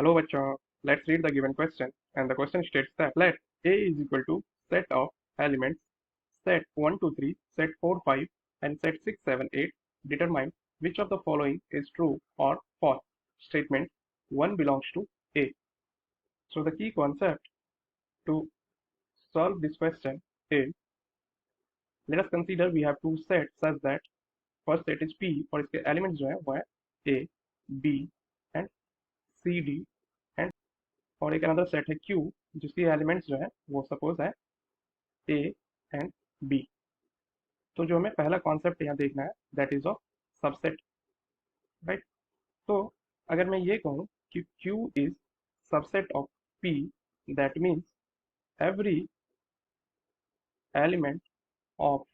Hello bachcho, let's read the given question. And the question states that let A is equal to set of elements set 1, 2, 3, set 4, 5 and set 6, 7, 8. Determine which of the following is true or false. Statement 1 belongs to A. So the key concept to solve this question is, let us consider we have two sets such that first set is P और इसके elements जो है वो है A, B and C, D and और एक another set है Q जिसकी एलिमेंट्स जो है वो सपोज है A एंड B। तो जो हमें पहला कॉन्सेप्ट यहाँ देखना है that is of subset, right. तो अगर मैं ये कहूँ कि Q is subset of P, that means every element of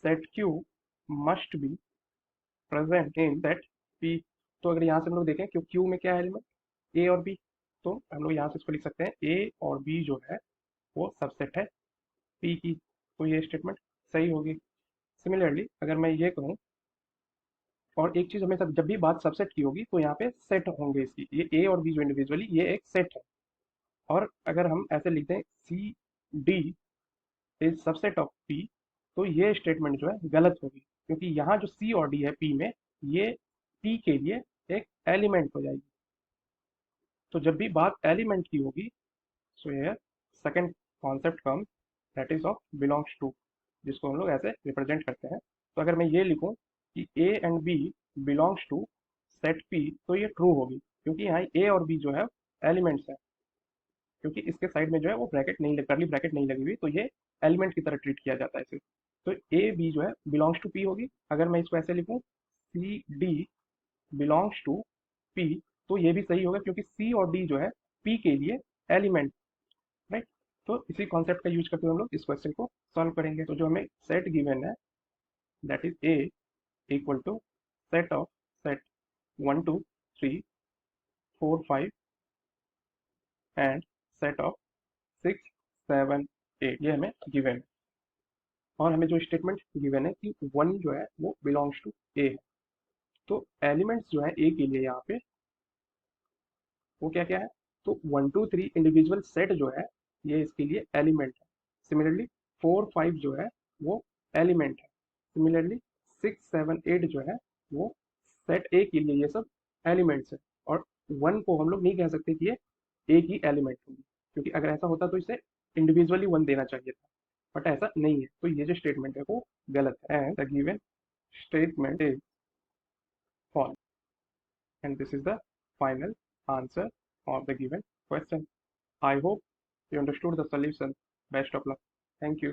set Q must be present in set P। तो अगर यहाँ से हम लोग देखें कि Q में क्या है एलिमेंट A और B, तो हम लोग यहाँ से इसको लिख सकते हैं A और B जो है वो सबसेट है P की। तो ये स्टेटमेंट सही होगी। सिमिलरली अगर मैं ये कहूँ, और एक चीज हमेशा जब भी बात सबसेट की होगी तो यहाँ पे सेट होंगे इसकी, ये ए और बी जो इंडिविजुअली ये एक सेट है। और अगर हम ऐसे लिखते हैं C D is subset of P, तो ये स्टेटमेंट जो है गलत होगी, क्योंकि यहाँ जो सी और डी है पी में, ये पी के लिए एक एलिमेंट हो जाएगी। तो जब भी बात एलिमेंट की होगी, सो ये second concept come that is of belongs to, जिसको हम लोग ऐसे रिप्रेजेंट करते हैं। तो अगर मैं ये लिखूं कि A and B belongs to set P, तो ये ट्रू होगी, क्योंकि यहाँ ए और बी जो है एलिमेंट्स है, क्योंकि इसके साइड में जो है वो ब्रैकेट नहीं, करली ब्रैकेट नहीं लगी हुई, तो ये एलिमेंट की तरह ट्रीट किया जाता है इसे। तो ए बी जो है बिलोंग्स टू पी होगी। अगर मैं इसको ऐसे लिखूं C D belongs to P, तो ये भी सही होगा, क्योंकि सी और डी जो है पी के लिए एलिमेंट, राइट। तो इसी कॉन्सेप्ट का यूज करते हुए हम लोग इस क्वेश्चन को सॉल्व करेंगे। तो जो हमें सेट गिवन है that is A equal to set of set 1, 2, 3, 4, 5 and set of 6, 7, 8, ये हमें गिवन है। और हमें जो स्टेटमेंट गिवन है कि 1 जो है वो बिलोंग्स टू ए है। तो एलिमेंट्स जो है ए के लिए यहाँ पे वो क्या क्या है, तो 1, 2, 3 इंडिविजुअल सेट जो है ये इसके लिए एलिमेंट है। सिमिलरली 4, 5 जो है वो एलिमेंट है। सिमिलरली 6, 7, 8 जो है वो सेट ए के लिए ये सब एलिमेंट्स है। और 1 को हम लोग नहीं कह सकते कि ये ए की एलिमेंट होगी, क्योंकि अगर ऐसा होता तो इसे इंडिविजुअली 1 देना चाहिए था, बट ऐसा नहीं है। तो ये जो स्टेटमेंट है वो गलत है and the given statement is false, and this is the final answer of the given question. I hope you understood the solution. Best of luck. Thank you.